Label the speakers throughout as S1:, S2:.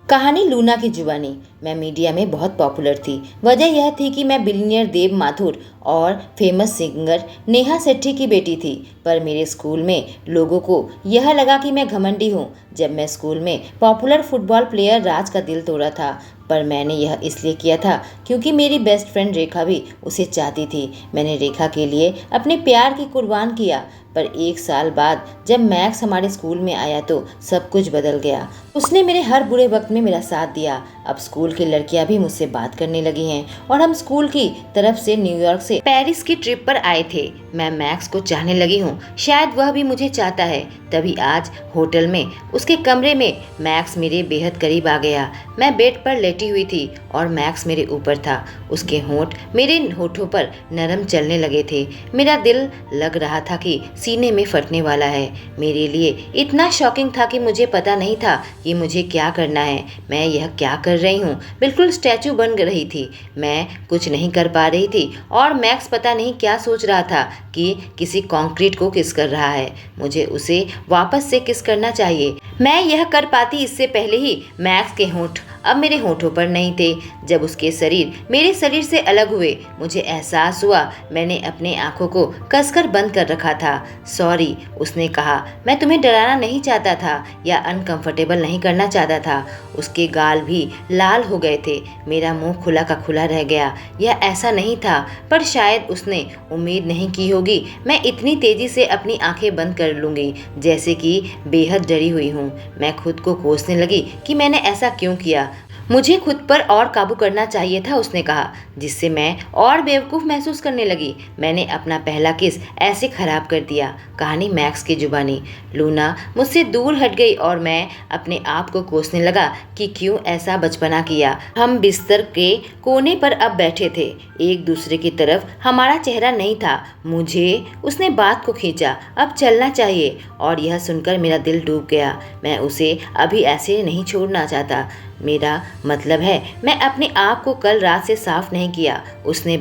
S1: कहानी लूना की जुबानी। मैं मीडिया में बहुत पॉपुलर थी। वजह यह थी कि मैं बिलियनियर देव माथुर और फेमस सिंगर नेहा सेठी की बेटी थी। पर मेरे स्कूल में लोगों को यह लगा कि मैं घमंडी हूँ। जब मैं स्कूल में पॉपुलर फुटबॉल प्लेयर राज का दिल तोड़ा था, पर मैंने यह इसलिए किया था क्योंकि मेरी बेस्ट फ्रेंड रेखा भी उसे चाहती थी। मैंने रेखा के लिए अपने प्यार की कुर्बान किया। पर 1 साल बाद जब मैक्स हमारे स्कूल में आया तो सब कुछ बदल गया। उसने मेरे हर बुरे वक्त में मेरा साथ दिया। अब स्कूल की लड़कियां भी मुझसे बात करने लगी हैं और हम स्कूल की तरफ से न्यूयॉर्क से पेरिस की ट्रिप पर आए थे। मैं मैक्स को चाहने लगी हूँ, शायद वह भी मुझे चाहता है। तभी आज होटल में उसके कमरे में मैक्स मेरे बेहद करीब आ गया। मैं बेड पर लेटी हुई थी और मैक्स मेरे ऊपर था। उसके होंठ मेरे होठों पर नरम चलने लगे थे। मेरा दिल लग रहा था कि सीने में फटने वाला है। मेरे लिए इतना शॉकिंग था कि मुझे पता नहीं था कि मुझे क्या करना है। मैं यह क्या कर रही हूँ, बिल्कुल स्टैचू बन रही थी। मैं कुछ नहीं कर पा रही थी और मैक्स पता नहीं क्या सोच रहा था कि किसी कंक्रीट को किस कर रहा है। मुझे उसे वापस से किस करना चाहिए। मैं यह कर पाती इससे पहले ही मैक्स के होंठ अब मेरे होठों पर नहीं थे। जब उसके शरीर मेरे शरीर से अलग हुए, मुझे एहसास हुआ मैंने अपने आंखों को कसकर बंद कर रखा था। सॉरी, उसने कहा। मैं तुम्हें डराना नहीं चाहता था या अनकंफर्टेबल नहीं करना चाहता था। उसके गाल भी लाल हो गए थे। मेरा मुंह खुला का खुला रह गया। यह ऐसा नहीं था, पर शायद उसने उम्मीद नहीं की होगी मैं इतनी तेजी से अपनी आंखें बंद कर लूंगी, जैसे कि बेहद डरी हुई हूँ। मैं खुद को कोसने लगी कि मैंने ऐसा क्यों किया। मुझे खुद पर और काबू करना चाहिए था, उसने कहा, जिससे मैं और बेवकूफ़ महसूस करने लगी। मैंने अपना पहला किस ऐसे खराब कर दिया। कहानी मैक्स की जुबानी। लूना मुझसे दूर हट गई और मैं अपने आप को कोसने लगा कि क्यों ऐसा बचपना किया। हम बिस्तर के कोने पर अब बैठे थे, एक दूसरे की तरफ हमारा चेहरा नहीं था। मुझे उसने बात को खींचा, अब चलना चाहिए। और यह सुनकर मेरा दिल डूब गया। मैं उसे अभी ऐसे नहीं छोड़ना चाहता। मेरा मतलब है मैं अपने आप को कल रात से साफ नहीं किया, उसने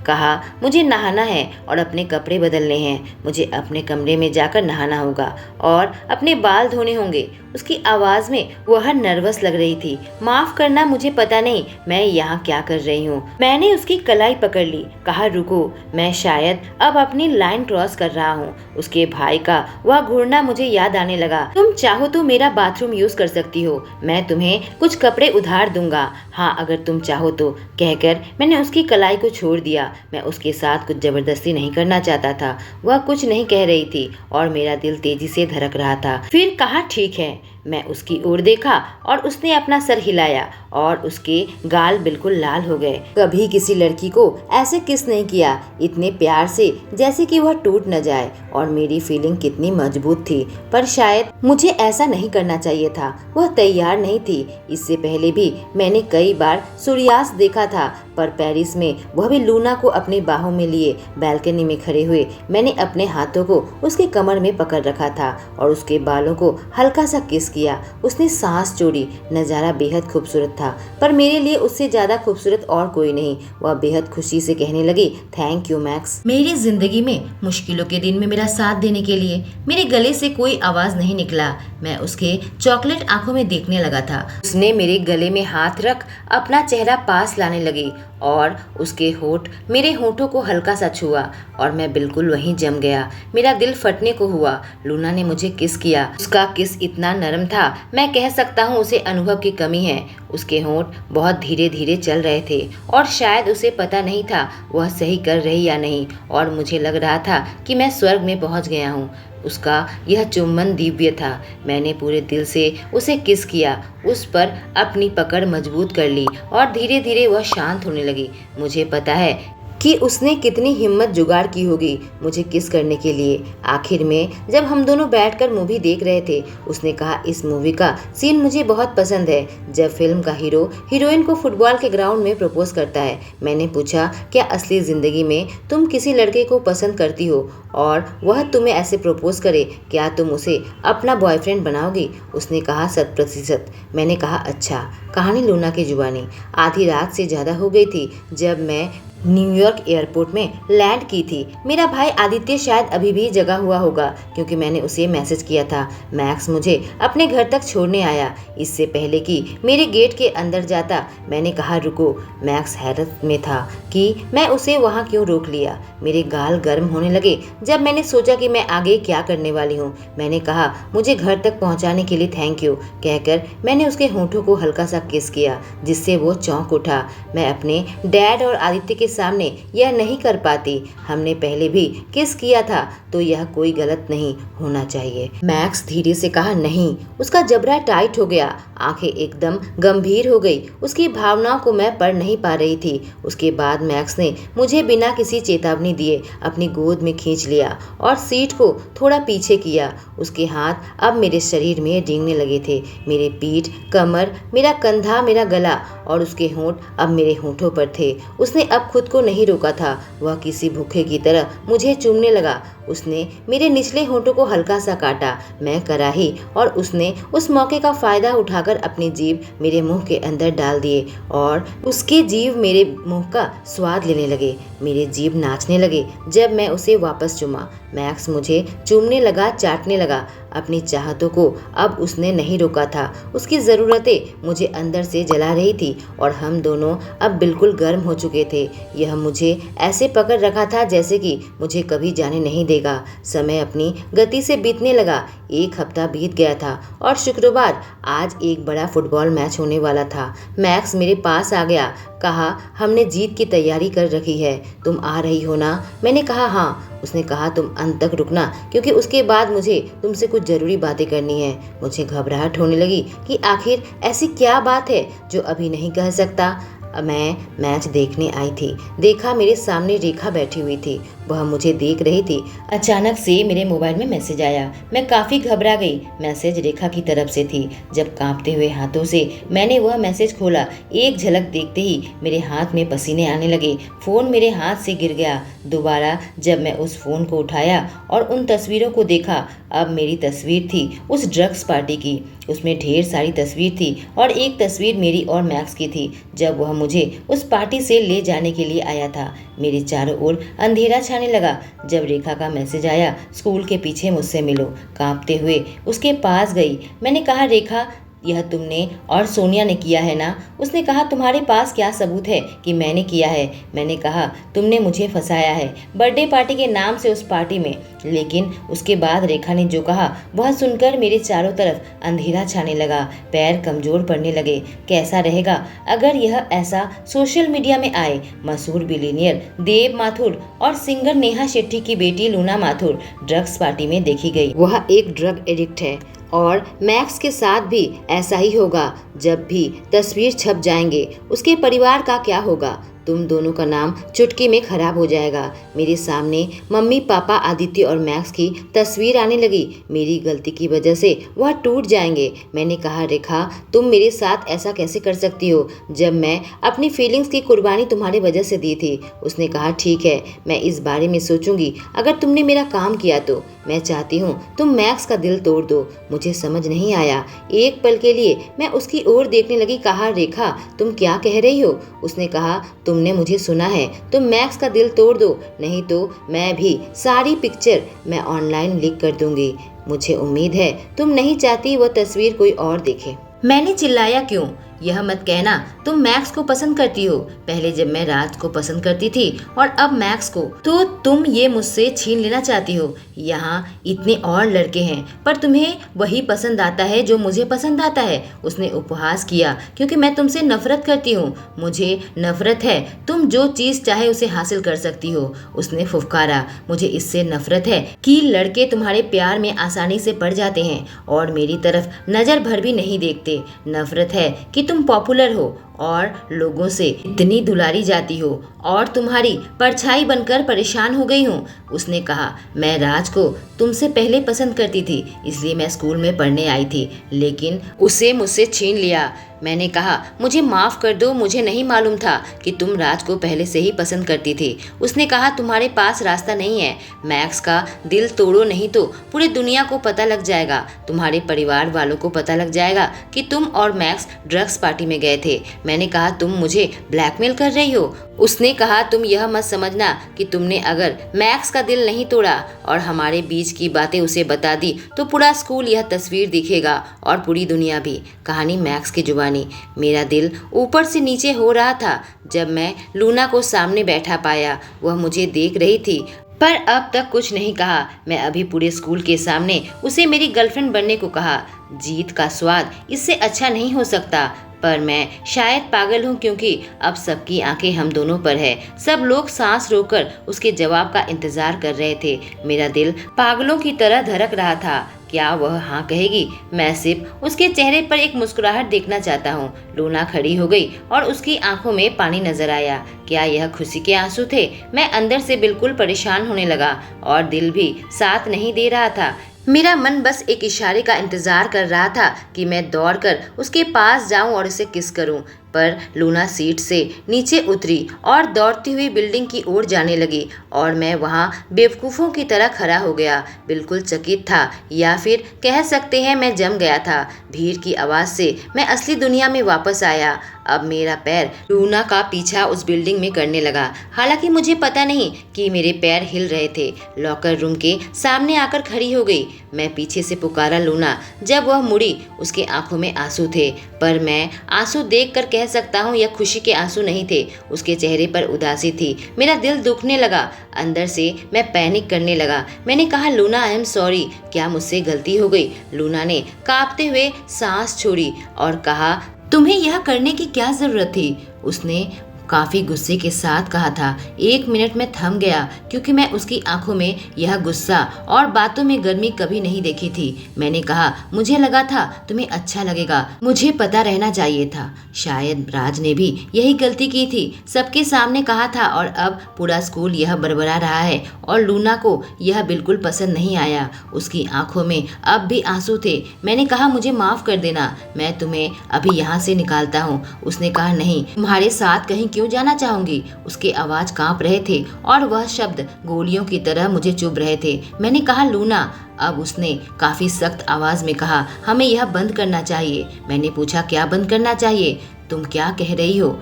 S1: कहा मुझे नहाना है और अपने कपड़े बदलने हैं। मुझे अपने कमरे में जाकर नहाना होगा और अपने बाल धोने होंगे। उसकी आवाज़ में वह नर्वस लग रही थी। माफ़ करना, मुझे पता नहीं मैं यहाँ क्या कर रही हूँ। मैंने उसकी कलाई पकड़ ली, कहा रुको, मैं शायद अब अपनी लाइन क्रॉस कर रहा हूँ। उसके भाई का वह घूरना मुझे याद आने लगा। तुम चाहो तो मेरा बाथरूम यूज कर सकती हो, मैं तुम्हें कुछ कपड़े उधार दूंगा। हाँ, अगर तुम चाहो तो, कहकर मैंने उसकी कलाई को छोड़ दिया। मैं उसके साथ कुछ जबरदस्ती नहीं करना चाहता था। वह कुछ नहीं कह रही थी और मेरा दिल तेजी से धड़क रहा था। फिर कहा ठीक है। मैं उसकी ओर देखा और उसने अपना सर हिलाया और उसके गाल बिल्कुल लाल हो गए। कभी किसी लड़की को ऐसे किस नहीं किया, इतने प्यार से, जैसे कि वह टूट न जाए। और मेरी फीलिंग कितनी मजबूत थी, पर शायद मुझे ऐसा नहीं करना चाहिए था। वह तैयार नहीं थी। इससे पहले भी मैंने कई बार सूर्यास्त देखा था, पर पेरिस में, वह भी लूना को अपनी बाहों में लिए बालकनी में खड़े हुए। मैंने अपने हाथों को उसके कमर में पकड़ रखा था और उसके बालों को हल्का सा किस किया। उसने सांस छोड़ी। नज़ारा बेहद खूबसूरत था, पर मेरे लिए उससे ज्यादा खूबसूरत और कोई नहीं। वह बेहद खुशी से कहने लगी, थैंक यू मैक्स, मेरी जिंदगी में मुश्किलों के दिन में मेरा साथ देने के लिए। मेरे गले से कोई आवाज नहीं निकला। मैं उसके चॉकलेट आंखों में देखने लगा था। उसने मेरे गले में हाथ रख अपना चेहरा पास लाने लगी और उसके होंठ मेरे होठों को हल्का सा छुआ और मैं बिल्कुल वहीं जम गया। मेरा दिल फटने को हुआ। लूना ने मुझे किस किया। उसका किस इतना नरम था, मैं कह सकता हूँ उसे अनुभव की कमी है। उसके होंठ बहुत धीरे धीरे चल रहे थे और शायद उसे पता नहीं था वह सही कर रही या नहीं। और मुझे लग रहा था कि मैं स्वर्ग में पहुँच गया हूँ। उसका यह चुम्बन दिव्य था। मैंने पूरे दिल से उसे किस किया, उस पर अपनी पकड़ मजबूत कर ली और धीरे धीरे वह शांत होने लगी। मुझे पता है कि उसने कितनी हिम्मत जुगाड़ की होगी मुझे किस करने के लिए। आखिर में जब हम दोनों बैठकर मूवी देख रहे थे, उसने कहा इस मूवी का सीन मुझे बहुत पसंद है, जब फिल्म का हीरो हीरोइन को फुटबॉल के ग्राउंड में प्रपोज करता है। मैंने पूछा, क्या असली जिंदगी में तुम किसी लड़के को पसंद करती हो और वह तुम्हें ऐसे प्रपोज करे, क्या तुम उसे अपना बॉयफ्रेंड बनाओगी? उसने कहा 100%। मैंने कहा अच्छा। कहानी लूना की जुबानी। आधी रात से ज़्यादा हो गई थी जब मैं न्यूयॉर्क एयरपोर्ट में लैंड की थी। मेरा भाई आदित्य शायद अभी भी जगा हुआ होगा क्योंकि मैंने उसे मैसेज किया था। मैक्स मुझे अपने घर तक छोड़ने आया। इससे पहले कि मेरे गेट के अंदर जाता मैंने कहा रुको। मैक्स हैरत में था कि मैं उसे वहाँ क्यों रोक लिया। मेरे गाल गर्म होने लगे जब मैंने सोचा कि मैं आगे क्या करने वाली हूँ। मैंने कहा मुझे घर तक पहुँचाने के लिए थैंक यू कहकर मैंने उसके होंठों को हल्का सा किस किया जिससे वो चौंक उठा। मैं अपने डैड और आदित्य के सामने यह नहीं कर पाती। हमने पहले भी किस किया था तो यह कोई गलत नहीं होना चाहिए। मैक्स धीरे से कहा नहीं। उसका जबड़ा टाइट हो गया, आंखें एकदम गंभीर हो गई। उसकी भावनाओं को मैं पढ़ नहीं पा रही थी। उसके बाद मैक्स ने मुझे बिना किसी चेतावनी दिए अपनी गोद में खींच लिया और सीट को थोड़ा पीछे किया। उसके हाथ अब मेरे शरीर में रेंगने लगे थे। मेरे पीठ, कमर, मेरा कंधा, मेरा गला और उसके होंठ अब मेरे होंठों पर थे। उसने अब खुद को नहीं रोका था। वह किसी भूखे की तरह मुझे चूमने लगा। उसने मेरे निचले होंठों को हल्का सा काटा। मैं कराही और उसने उस मौके का फायदा उठाकर अपनी जीभ मेरे मुंह के अंदर डाल दिए और उसके जीभ मेरे मुंह का स्वाद लेने लगे। मेरे जीभ नाचने लगे जब मैं उसे वापस चूमा। मैक्स मुझे चूमने लगा, चाटने लगा। अपनी चाहतों को अब उसने नहीं रोका था। उसकी ज़रूरतें मुझे अंदर से जला रही थी और हम दोनों अब बिल्कुल गर्म हो चुके थे। यह मुझे ऐसे पकड़ रखा था जैसे कि मुझे कभी जाने नहीं देगा। समय अपनी गति से बीतने लगा। एक हफ्ता बीत गया था और शुक्रवार आज एक बड़ा फुटबॉल मैच होने वाला था। मैक्स मेरे पास आ गया। कहा हमने जीत की तैयारी कर रखी है, तुम आ रही हो ना? मैंने कहा हाँ। उसने कहा तुम अंत तक रुकना क्योंकि उसके बाद मुझे तुमसे कुछ ज़रूरी बातें करनी है। मुझे घबराहट होने लगी कि आखिर ऐसी क्या बात है जो अभी नहीं कह सकता। मैं मैच देखने आई थी। देखा मेरे सामने रेखा बैठी हुई थी। वह मुझे देख रही थी। अचानक से मेरे मोबाइल में मैसेज आया। मैं काफ़ी घबरा गई। मैसेज रेखा की तरफ से थी। जब कांपते हुए हाथों से मैंने वह मैसेज खोला, एक झलक देखते ही मेरे हाथ में पसीने आने लगे। फ़ोन मेरे हाथ से गिर गया। दोबारा जब मैं उस फ़ोन को उठाया और उन तस्वीरों को देखा, अब मेरी तस्वीर थी उस ड्रग्स पार्टी की। उसमें ढेर सारी तस्वीर थी और एक तस्वीर मेरी और मैक्स की थी जब वह मुझे उस पार्टी से ले जाने के लिए आया था। मेरे चारों ओर अंधेरा छाने लगा। जब रेखा का मैसेज आया, स्कूल के पीछे मुझसे मिलो। कांपते हुए उसके पास गई। मैंने कहा रेखा यह तुमने और सोनिया ने किया है ना? उसने कहा तुम्हारे पास क्या सबूत है कि मैंने किया है? मैंने कहा तुमने मुझे फंसाया है बर्थडे पार्टी के नाम से उस पार्टी में। लेकिन उसके बाद रेखा ने जो कहा वह सुनकर मेरे चारों तरफ अंधेरा छाने लगा। पैर कमजोर पड़ने लगे। कैसा रहेगा अगर यह ऐसा सोशल मीडिया में आए? मशहूर बिलियनियर देव माथुर और सिंगर नेहा शेट्टी की बेटी लूना माथुर ड्रग्स पार्टी में देखी गई। वह एक ड्रग एडिक्ट है और मैक्स के साथ भी ऐसा ही होगा। जब भी तस्वीर छप जाएंगे उसके परिवार का क्या होगा? तुम दोनों का नाम चुटकी में खराब हो जाएगा। मेरे सामने मम्मी, पापा, आदित्य और मैक्स की तस्वीर आने लगी। मेरी गलती की वजह से वह टूट जाएंगे। मैंने कहा रेखा तुम मेरे साथ ऐसा कैसे कर सकती हो जब मैं अपनी फीलिंग्स की कुर्बानी तुम्हारी वजह से दी थी। उसने कहा ठीक है, मैं इस बारे में सोचूंगी। अगर तुमने मेरा काम किया तो मैं चाहती हूँ तुम मैक्स का दिल तोड़ दो। मुझे समझ नहीं आया। एक पल के लिए मैं उसकी ओर देखने लगी। कहा रेखा तुम क्या कह रही हो? उसने कहा तुमने मुझे सुना है, तुम मैक्स का दिल तोड़ दो, नहीं तो मैं भी सारी पिक्चर मैं ऑनलाइन लीक कर दूंगी। मुझे उम्मीद है तुम नहीं चाहती वह तस्वीर कोई और देखे। मैंने चिल्लाया क्यों? यह मत कहना तुम मैक्स को पसंद करती हो। पहले जब मैं राज को पसंद करती थी और अब मैक्स को, तो तुम ये मुझसे छीन लेना चाहती हो। यहाँ इतने और लड़के हैं पर तुम्हें वही पसंद आता है जो मुझे पसंद आता है। उसने उपहास किया क्योंकि मैं तुमसे नफरत करती हूँ। मुझे नफरत है, तुम जो चीज़ चाहे उसे हासिल कर सकती हो। उसने फुफकारा। मुझे इससे नफरत है कि लड़के तुम्हारे प्यार में आसानी से पड़ जाते हैं और मेरी तरफ नज़र भर भी नहीं देखते। नफरत है कि तुम पॉपुलर हो और लोगों से इतनी दुलारी जाती हो और तुम्हारी परछाई बनकर परेशान हो गई हूँ। उसने कहा मैं राज को तुमसे पहले पसंद करती थी, इसलिए मैं स्कूल में पढ़ने आई थी, लेकिन उसे मुझसे छीन लिया। मैंने कहा मुझे माफ़ कर दो, मुझे नहीं मालूम था कि तुम राज को पहले से ही पसंद करती थी। उसने कहा तुम्हारे पास रास्ता नहीं है। मैक्स का दिल तोड़ो नहीं तो पूरी दुनिया को पता लग जाएगा, तुम्हारे परिवार वालों को पता लग जाएगा कि तुम और मैक्स ड्रग्स पार्टी में गए थे। मैंने कहा तुम मुझे ब्लैकमेल कर रही हो। उसने कहा तुम यह मत समझना कि तुमने अगर मैक्स का दिल नहीं तोड़ा और हमारे बीच की बातें उसे बता दी तो पूरा स्कूल यह तस्वीर दिखेगा और पूरी दुनिया भी। कहानी मैक्स की जुबानी। मेरा दिल ऊपर से नीचे हो रहा था जब मैं लूना को सामने बैठा पाया। वह मुझे देख रही थी पर अब तक कुछ नहीं कहा। मैं अभी पूरे स्कूल के सामने उसे मेरी गर्लफ्रेंड बनने को कहा। जीत का स्वाद इससे अच्छा नहीं हो सकता, पर मैं शायद पागल हूँ क्योंकि अब सबकी आंखें हम दोनों पर है। सब लोग सांस रोककर उसके जवाब का इंतजार कर रहे थे। मेरा दिल पागलों की तरह धड़क रहा था। क्या वह हाँ कहेगी? मैं सिर्फ उसके चेहरे पर एक मुस्कुराहट देखना चाहता हूँ। लूना खड़ी हो गई और उसकी आंखों में पानी नजर आया। क्या यह खुशी के आंसू थे? मैं अंदर से बिल्कुल परेशान होने लगा और दिल भी साथ नहीं दे रहा था। मेरा मन बस एक इशारे का इंतजार कर रहा था कि मैं दौड़कर उसके पास जाऊं और उसे किस करूं, पर लूना सीट से नीचे उतरी और दौड़ती हुई बिल्डिंग की ओर जाने लगी और मैं वहां बेवकूफ़ों की तरह खड़ा हो गया। बिल्कुल चकित था, या फिर कह सकते हैं मैं जम गया था। भीड़ की आवाज़ से मैं असली दुनिया में वापस आया। अब मेरा पैर लूना का पीछा उस बिल्डिंग में करने लगा। हालांकि मुझे पता नहीं कि मेरे पैर हिल रहे थे। लॉकर रूम के सामने आकर खड़ी हो गई। मैं पीछे से पुकारा लूना। जब वह मुड़ी उसके आंखों में आंसू थे, पर मैं आंसू देखकर कह सकता हूँ यह खुशी के आंसू नहीं थे। उसके चेहरे पर उदासी थी। मेरा दिल दुखने लगा। अंदर से मैं पैनिक करने लगा। मैंने कहा लूना आई एम सॉरी, क्या मुझसे गलती हो गई? लूना ने कांपते हुए सांस छोड़ी और कहा तुम्हें यह करने की क्या जरूरत थी? उसने काफी गुस्से के साथ कहा था। 1 मिनट में थम गया क्योंकि मैं उसकी आंखों में यह गुस्सा और बातों में गर्मी कभी नहीं देखी थी। मैंने कहा मुझे लगा था तुम्हें अच्छा लगेगा, मुझे पता रहना चाहिए था। शायद राज ने भी यही गलती की थी, सबके सामने कहा था और अब पूरा स्कूल यह बड़बड़ा रहा है और लूना को यह बिल्कुल पसंद नहीं आया। उसकी आंखों में अब भी आंसू थे। मैंने कहा मुझे माफ कर देना, मैं तुम्हें अभी यहाँ से निकालता हूँ। उसने कहा नहीं, तुम्हारे साथ कहीं क्यों जाना चाहूंगी? उसके आवाज कांप रहे थे और वह शब्द गोलियों की तरह मुझे चुभ रहे थे। मैंने कहा लूना। अब उसने काफी सख्त आवाज में कहा हमें यह बंद करना चाहिए। मैंने पूछा क्या बंद करना चाहिए? तुम क्या कह रही हो?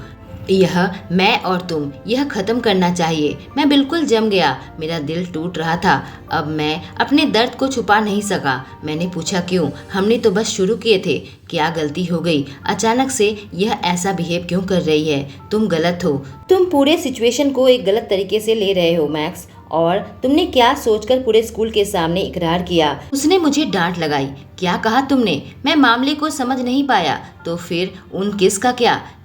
S1: यह मैं और तुम, यह खत्म करना चाहिए। मैं बिल्कुल जम गया। मेरा दिल टूट रहा था। अब मैं अपने दर्द को छुपा नहीं सका। मैंने पूछा क्यों? हमने तो बस शुरू किए थे। क्या गलती हो गई? अचानक से यह ऐसा बिहेव क्यों कर रही है? तुम गलत हो। तुम पूरे सिचुएशन को एक गलत तरीके से ले रहे हो मैक्स, और तुमने क्या सोचकर पूरे स्कूल के सामने इकरार किया? उसने मुझे डांट लगाई। क्या कहा तुमने? मैं मामले को समझ नहीं पाया। तो फिर उन किस का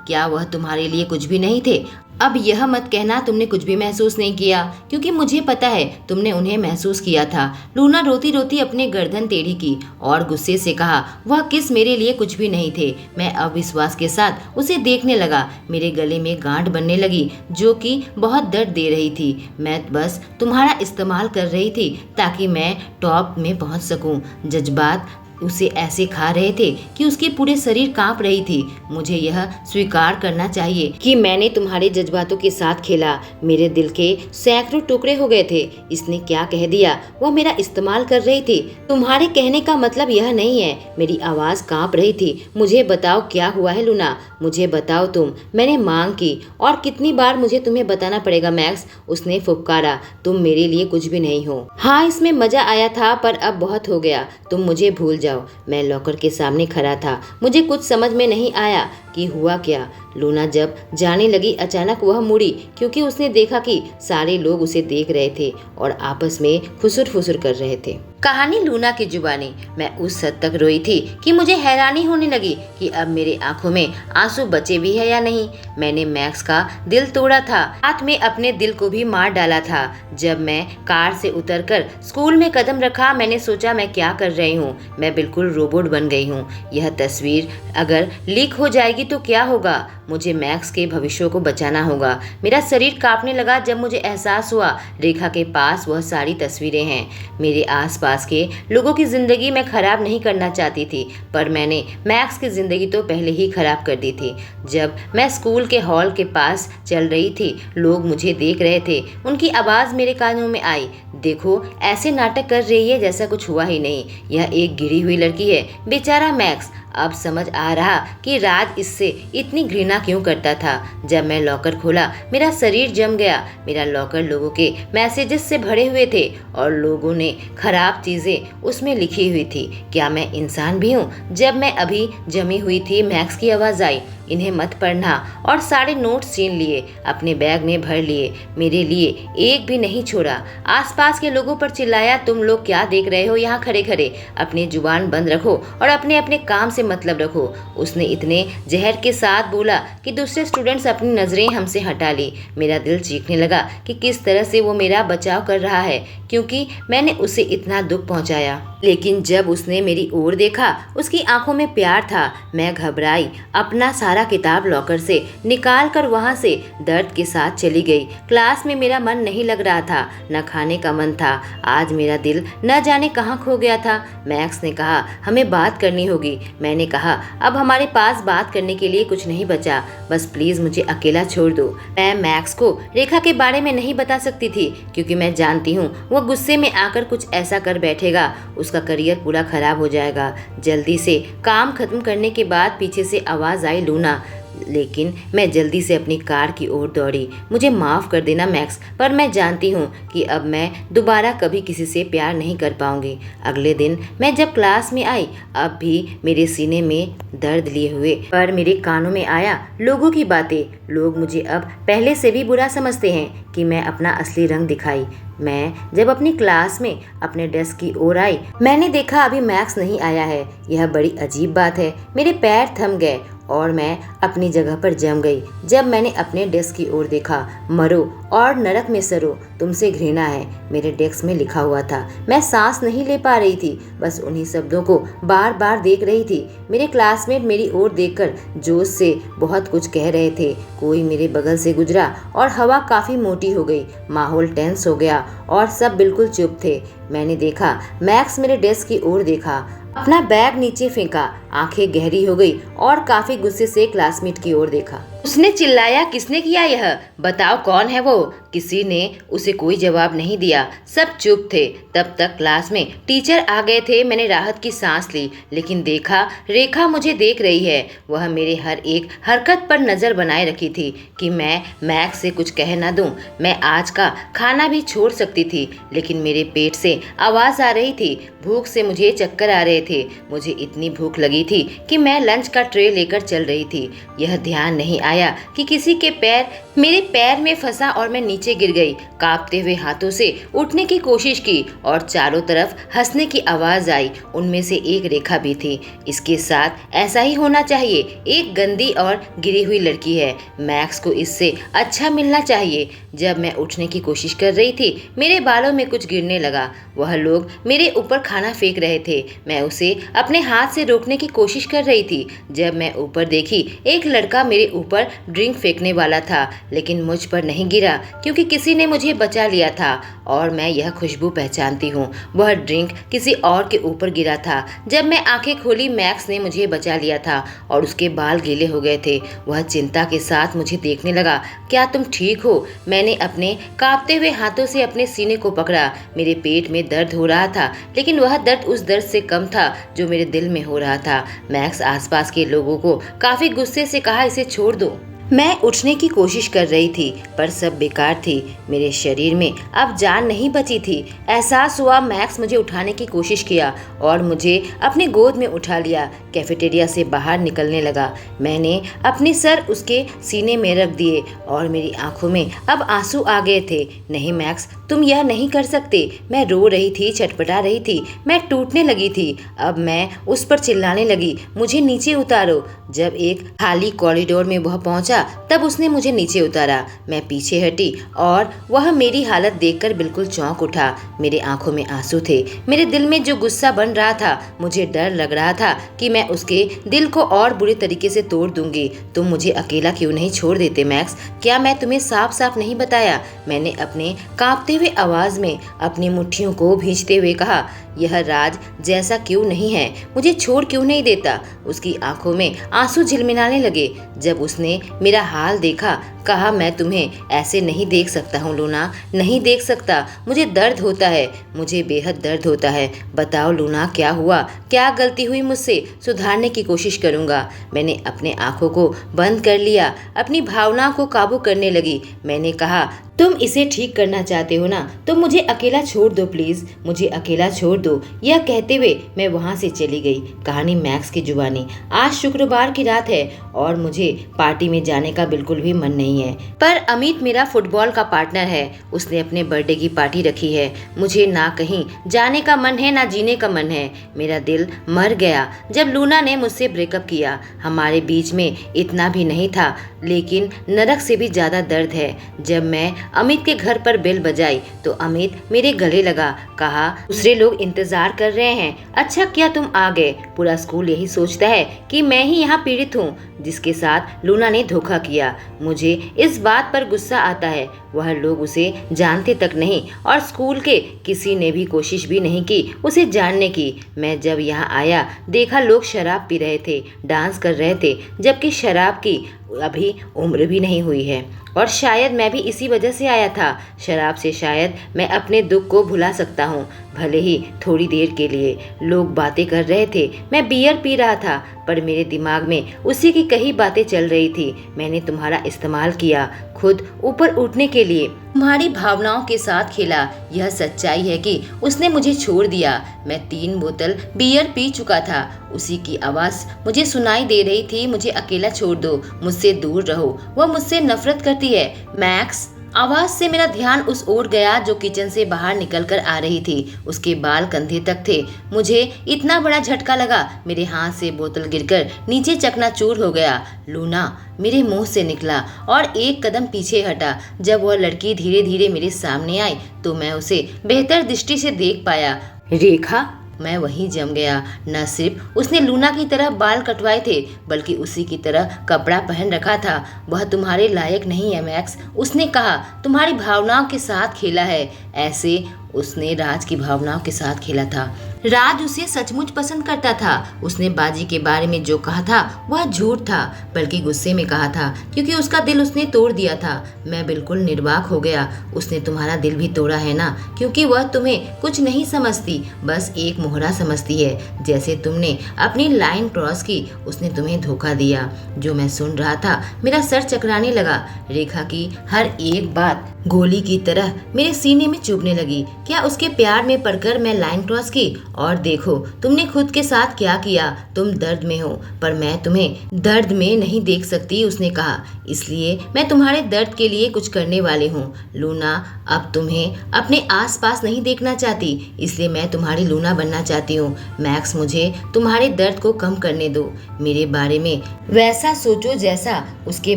S1: क्या वह तुम्हारे लिए कुछ भी नहीं थे? अब यह मत कहना तुमने कुछ भी महसूस नहीं किया, क्योंकि मुझे पता है तुमने उन्हें महसूस किया था। लूना रोती रोती अपने गर्दन टेढ़ी की और गुस्से से कहा वह किस मेरे लिए कुछ भी नहीं थे। मैं अविश्वास के साथ उसे देखने लगा। मेरे गले में गांठ बनने लगी जो कि बहुत दर्द दे रही थी। मैं बस तुम्हारा इस्तेमाल कर रही थी ताकि मैं टॉप में पहुंच सकूं। जज्बात उसे ऐसे खा रहे थे कि उसके पूरे शरीर कांप रही थी। मुझे यह स्वीकार करना चाहिए कि मैंने तुम्हारे जज्बातों के साथ खेला। मेरे दिल के सैकड़ों टुकड़े हो गए थे। इसने क्या कह दिया? वह मेरा इस्तेमाल कर रही थी। तुम्हारे कहने का मतलब यह नहीं है। मेरी आवाज कांप रही थी। मुझे बताओ क्या हुआ है लूना, मुझे बताओ तुम। मैंने मांग की। और कितनी बार मुझे तुम्हें बताना पड़ेगा मैक्स? उसने फुफकारा। तुम मेरे लिए कुछ भी नहीं हो। हाँ, इसमें मजा आया था, पर अब बहुत हो गया। तुम मुझे भूल जाओ। मैं लॉकर के सामने खड़ा था। मुझे कुछ समझ में नहीं आया कि हुआ क्या। लूना जब जाने लगी अचानक वह मुड़ी क्योंकि उसने देखा कि सारे लोग उसे देख रहे थे और आपस में फुसुर फुसुर कर रहे थे। कहानी लूना की जुबानी। मैं उस हद तक रोई थी कि मुझे हैरानी होने लगी कि अब मेरे आंखों में आंसू बचे भी है या नहीं। मैंने मैक्स का दिल तोड़ा था, हाथ में अपने दिल को भी मार डाला था। जब मैं कार से उतरकर स्कूल में कदम रखा, मैंने सोचा मैं क्या कर रही हूँ। मैं बिल्कुल रोबोट बन गई हूँ। यह तस्वीर अगर लीक हो जाएगी तो क्या होगा? मुझे मैक्स के भविष्य को बचाना होगा। मेरा शरीर कांपने लगा जब मुझे एहसास हुआ रेखा के पास वह सारी तस्वीरें हैं। मेरे आसपास के लोगों की जिंदगी मैं खराब नहीं करना चाहती थी, पर मैंने मैक्स की जिंदगी तो पहले ही खराब कर दी थी। जब मैं स्कूल के हॉल के पास चल रही थी, लोग मुझे देख रहे थे। उनकी आवाज़ मेरे कानों में आई, देखो ऐसे नाटक कर रही है जैसा कुछ हुआ ही नहीं। यह एक गिरी हुई लड़की है। बेचारा मैक्स, अब समझ आ रहा कि राज इससे इतनी घृणा क्यों करता था। जब मैं लॉकर खोला मेरा शरीर जम गया। मेरा लॉकर लोगों के मैसेजेस से भरे हुए थे और लोगों ने खराब चीजें उसमें लिखी हुई थी। क्या मैं इंसान भी हूँ? जब मैं अभी जमी हुई थी मैक्स की आवाज आई, इन्हें मत पढ़ना, और सारे नोट्स छीन लिए, अपने बैग में भर लिए, मेरे लिए एक भी नहीं छोड़ा। आसपास के लोगों पर चिल्लाया, तुम लोग क्या देख रहे हो यहाँ खड़े खड़े? अपनी जुबान बंद रखो और अपने अपने काम से मतलब रखो। उसने इतने जहर के साथ बोला कि दूसरे स्टूडेंट्स अपनी नजरें हमसे हटा ली। मेरा दिल चीखने लगा कि किस तरह से वो मेरा बचाव कर रहा है, क्योंकि मैंने उसे इतना दुख पहुंचाया। लेकिन जब उसने मेरी ओर देखा उसकी आंखों में प्यार था। मैं घबराई, अपना सारा किताब लॉकर से निकाल कर वहाँ से दर्द के साथ चली गई। क्लास में मेरा मन नहीं लग रहा था, न खाने का मन था। आज मेरा दिल न जाने कहाँ खो गया था। मैक्स ने कहा, हमें बात करनी होगी। मैंने कहा, अब हमारे पास बात करने के लिए कुछ नहीं बचा, बस प्लीज मुझे अकेला छोड़ दो। मैं मैक्स को रेखा के बारे में नहीं बता सकती थी, क्योंकि मैं जानती हूँ वो गुस्से में आकर कुछ ऐसा कर बैठेगा, उसका करियर पूरा खराब हो जाएगा। जल्दी से काम खत्म करने के बाद पीछे से आवाज आई, लूना। लेकिन मैं जल्दी से अपनी कार की ओर दौड़ी। मुझे माफ़ कर देना मैक्स, पर मैं जानती हूँ कि अब मैं दोबारा कभी किसी से प्यार नहीं कर पाऊंगी। अगले दिन मैं जब क्लास में आई, अब भी मेरे सीने में दर्द लिए हुए, पर मेरे कानों में आया लोगों की बातें। लोग मुझे अब पहले से भी बुरा समझते हैं कि मैं अपना असली रंग दिखाई। मैं जब अपनी क्लास में अपने डेस्क की ओर आई, मैंने देखा अभी मैक्स नहीं आया है। यह बड़ी अजीब बात है। मेरे पैर थम गए और मैं अपनी जगह पर जम गई। जब मैंने अपने डेस्क की ओर देखा, मरो और नरक में सरो, तुमसे घृणा है, मेरे डेस्क में लिखा हुआ था। मैं सांस नहीं ले पा रही थी, बस उन्हीं शब्दों को बार बार देख रही थी। मेरे क्लासमेट मेरी ओर देखकर जोश से बहुत कुछ कह रहे थे। कोई मेरे बगल से गुजरा और हवा काफी मोटी हो गई। माहौल टेंस हो गया और सब बिल्कुल चुप थे। मैंने देखा, मैक्स मेरे डेस्क की ओर देखा, अपना बैग नीचे फेंका, आंखें गहरी हो गई और काफी गुस्से से क्लासमेट की ओर देखा। उसने चिल्लाया, किसने किया यह? बताओ कौन है वो? किसी ने उसे कोई जवाब नहीं दिया। सब चुप थे। तब तक क्लास में टीचर आ गए थे। मैंने राहत की सांस ली, लेकिन देखा रेखा मुझे देख रही है। वह मेरे हर एक हरकत पर नजर बनाए रखी थी कि मैं मैक्स से कुछ कह न दूं। मैं आज का खाना भी छोड़ सकती थी, लेकिन मेरे पेट से आवाज आ रही थी। भूख से मुझे चक्कर आ रहे थे। मुझे इतनी भूख लगी थी कि मैं लंच का ट्रे लेकर चल रही थी। यह ध्यान नहीं आया कि किसी के पैर मेरे पैर में फंसा और मैं नीचे गिर गई। कांपते हुए हाथों से उठने की कोशिश की और चारों तरफ हंसने की आवाज आई। उनमें से एक रेखा भी थी। इसके साथ ऐसा ही होना चाहिए। एक गंदी और गिरी हुई लड़की है। मैक्स को इससे अच्छा मिलना चाहिए। जब मैं उठने की कोशिश कर रही थी, मेरे बालों में कुछ गिरने लगा। वह लोग मेरे ऊपर खाना फेंक रहे थे। मैं उसे अपने हाथ से रोकने की कोशिश कर रही थी। जब मैं ऊपर देखी, एक लड़का मेरे ऊपर ड्रिंक फेंकने वाला था, लेकिन मुझ पर नहीं गिरा, क्योंकि किसी ने मुझे बचा लिया था और मैं यह खुशबू पहचानती हूँ। वह ड्रिंक किसी और के ऊपर गिरा था। जब मैं आंखें खोली, मैक्स ने मुझे बचा लिया था और उसके बाल गीले हो गए थे। वह चिंता के साथ मुझे देखने लगा। क्या तुम ठीक हो? मैंने अपने कांपते हुए हाथों से अपने सीने को पकड़ा। मेरे पेट में दर्द हो रहा था, लेकिन वह दर्द उस दर्द से कम था जो मेरे दिल में हो रहा था। मैक्स आसपास के लोगों को काफी गुस्से से कहा, इसे छोड़ दो। मैं उठने की कोशिश कर रही थी, पर सब बेकार थी। मेरे शरीर में अब जान नहीं बची थी। एहसास हुआ मैक्स मुझे उठाने की कोशिश किया और मुझे अपनी गोद में उठा लिया। कैफेटेरिया से बाहर निकलने लगा। मैंने अपने सर उसके सीने में रख दिए और मेरी आंखों में अब आंसू आ गए थे। नहीं मैक्स, तुम यह नहीं कर सकते। मैं रो रही थी, छटपटा रही थी, मैं टूटने लगी थी। अब मैं उस पर चिल्लाने लगी, मुझे नीचे उतारो। जब एक खाली कॉरिडोर में वह पहुंचा, तब उसने मुझे नीचे उतारा। मैं पीछे हटी और वह मेरी हालत देखकर बिल्कुल चौंक उठा। मेरे आंखों में आंसू थे। मेरे दिल में जो गुस्सा बन रहा था, मुझे डर लग रहा था कि मैं उसके दिल को और बुरे तरीके से तोड़ दूंगी। तुम मुझे अकेला क्यों नहीं छोड़ देते मैक्स? क्या मैं तुम्हें साफ साफ नहीं बताया? मैंने अपने कांपते हुए आवाज में अपनी मुट्ठियों को भींचते हुए कहा, यह राज जैसा क्यों नहीं है? मुझे छोड़ क्यों नहीं देता? उसकी आंखों में आंसू झिलमिलाने लगे जब उसने मेरा हाल देखा, कहा मैं तुम्हें ऐसे नहीं देख सकता हूँ लूना, नहीं देख सकता। मुझे दर्द होता है, मुझे बेहद दर्द होता है। बताओ लूना क्या हुआ, क्या गलती हुई मुझसे? सुधारने की कोशिश करूँगा। मैंने अपने आँखों को बंद कर लिया, अपनी भावनाओं को काबू करने लगी। मैंने कहा, तुम इसे ठीक करना चाहते हो ना, तो मुझे अकेला छोड़ दो प्लीज, मुझे अकेला छोड़ दो। यह कहते हुए मैं वहाँ से चली गई। कहानी मैक्स की जुबानी। आज शुक्रवार की रात है और मुझे पार्टी में जाने का बिल्कुल भी मन नहीं है, पर अमित मेरा फुटबॉल का पार्टनर है, उसने अपने बर्थडे की पार्टी रखी है। मुझे ना कहीं जाने का मन है ना जीने का मन है। मेरा दिल मर गया जब लूना ने मुझसे ब्रेकअप किया। हमारे बीच में इतना भी नहीं था, लेकिन नरक से भी ज्यादा दर्द है। जब मैं अमित के घर पर बेल बजाई तो अमित मेरे गले लगा, कहा दूसरे लोग इंतजार कर रहे हैं। अच्छा किया तुम आ गए। पूरा स्कूल यही सोचता है कि मैं ही यहाँ पीड़ित हूँ जिसके साथ लूना ने धोखा किया। मुझे इस बात पर गुस्सा आता है, वह लोग उसे जानते तक नहीं और स्कूल के किसी ने भी कोशिश भी नहीं की उसे जानने की। मैं जब यहाँ आया देखा लोग शराब पी रहे थे, डांस कर रहे थे, जबकि शराब की अभी उम्र भी नहीं हुई है। और शायद मैं भी इसी वजह से आया था। शराब से शायद मैं अपने दुख को भुला सकता हूँ, भले ही थोड़ी देर के लिए। लोग बातें कर रहे थे, मैं बियर पी रहा था, पर मेरे दिमाग में उसी की कई बातें चल रही थी। मैंने तुम्हारा इस्तेमाल किया खुद ऊपर उठने के लिए, तुम्हारी भावनाओं के साथ खेला। यह सच्चाई है कि उसने मुझे छोड़ दिया। मैं 3 बोतल बियर पी चुका था। उसी की आवाज़ मुझे सुनाई दे रही थी, मुझे अकेला छोड़ दो, मुझसे दूर रहो, वह मुझसे नफरत करती है। मैक्स। आवाज से मेरा ध्यान उस ओर गया जो किचन से बाहर निकलकर आ रही थी। उसके बाल कंधे तक थे। मुझे इतना बड़ा झटका लगा, मेरे हाथ से बोतल गिरकर नीचे चकनाचूर हो गया। लूना मेरे मुंह से निकला और एक कदम पीछे हटा। जब वह लड़की धीरे धीरे मेरे सामने आई तो मैं उसे बेहतर दृष्टि से देख पाया। रेखा। मैं वहीं जम गया। न सिर्फ उसने लूना की तरह बाल कटवाए थे, बल्कि उसी की तरह कपड़ा पहन रखा था। वह तुम्हारे लायक नहीं है मैक्स, उसने कहा। तुम्हारी भावनाओं के साथ खेला है। ऐसे उसने राज की भावनाओं के साथ खेला था। राज उसे सचमुच पसंद करता था। उसने बाजी के बारे में जो कहा था वह झूठ था, बल्कि गुस्से में कहा था, क्योंकि उसका दिल उसने तोड़ दिया था। मैं बिल्कुल निर्वाक हो गया। उसने तुम्हारा दिल भी तोड़ा है ना, क्योंकि वह तुम्हें कुछ नहीं समझती, बस एक मोहरा समझती है। जैसे तुमने अपनी लाइन क्रॉस की, उसने तुम्हें धोखा दिया। जो मैं सुन रहा था मेरा सर चकराने लगा। रेखा की हर एक बात गोली की तरह मेरे सीने में चुभने लगी। क्या उसके प्यार में पड़कर मैं लाइन क्रॉस की? और देखो तुमने खुद के साथ क्या किया। तुम दर्द में हो, पर मैं तुम्हें दर्द में नहीं देख सकती, उसने कहा। इसलिए मैं तुम्हारे दर्द के लिए कुछ करने वाली हूँ। लूना अब तुम्हें अपने आसपास नहीं देखना चाहती, इसलिए मैं तुम्हारी लूना बनना चाहती हूँ। मैक्स मुझे तुम्हारे दर्द को कम करने दो। मेरे बारे में वैसा सोचो जैसा उसके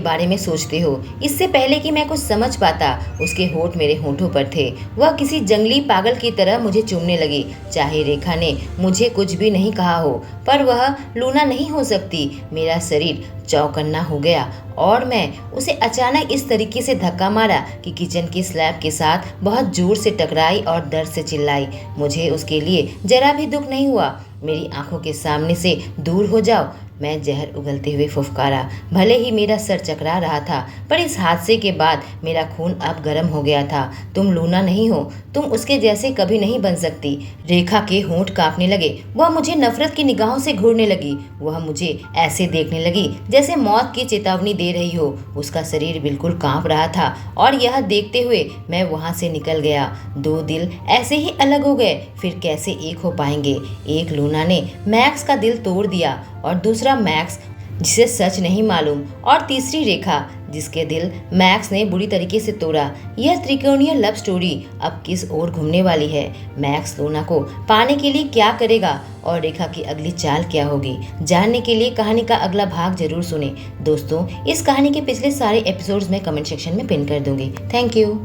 S1: बारे में सोचते हो। इससे पहले कि मैं कुछ समझ पाता उसके होंठ मेरे होंठों पर थे। वह किसी जंगली पागल की तरह मुझे चूमने लगी। चाहे रेखा ने मुझे कुछ भी नहीं कहा हो, पर वह लूना नहीं हो सकती। मेरा शरीर चौकन्ना हो गया और मैं उसे अचानक इस तरीके से धक्का मारा कि किचन की स्लैब के साथ बहुत जोर से टकराई और दर्द से चिल्लाई। मुझे उसके लिए जरा भी दुख नहीं हुआ। मेरी आंखों के सामने से दूर हो जाओ, मैं जहर उगलते हुए फुफकारा। भले ही मेरा सर चकरा रहा था, पर इस हादसे के बाद मेरा खून अब गर्म हो गया था। तुम लूना नहीं हो, तुम उसके जैसे कभी नहीं बन सकती। रेखा के होंठ कांपने लगे। वह मुझे नफरत की निगाहों से घूरने लगी। वह मुझे ऐसे देखने लगी जैसे मौत की चेतावनी दे रही हो। उसका शरीर बिल्कुल कांप रहा था और यह देखते हुए मैं वहां से निकल गया। 2 दिल ऐसे ही अलग हो गए, फिर कैसे एक हो पाएंगे? एक लूना ने मैक्स का दिल तोड़ दिया और दूसरा मैक्स जिसे सच नहीं मालूम, और तीसरी रेखा जिसके दिल मैक्स ने बुरी तरीके से तोड़ा। यह त्रिकोणीय लव स्टोरी अब किस ओर घूमने वाली है? मैक्स लूना को पाने के लिए क्या करेगा और रेखा की अगली चाल क्या होगी? जानने के लिए कहानी का अगला भाग जरूर सुने। दोस्तों, इस कहानी के पिछले सारे एपिसोड्स में कमेंट सेक्शन में पिन कर दूंगी। Thank you.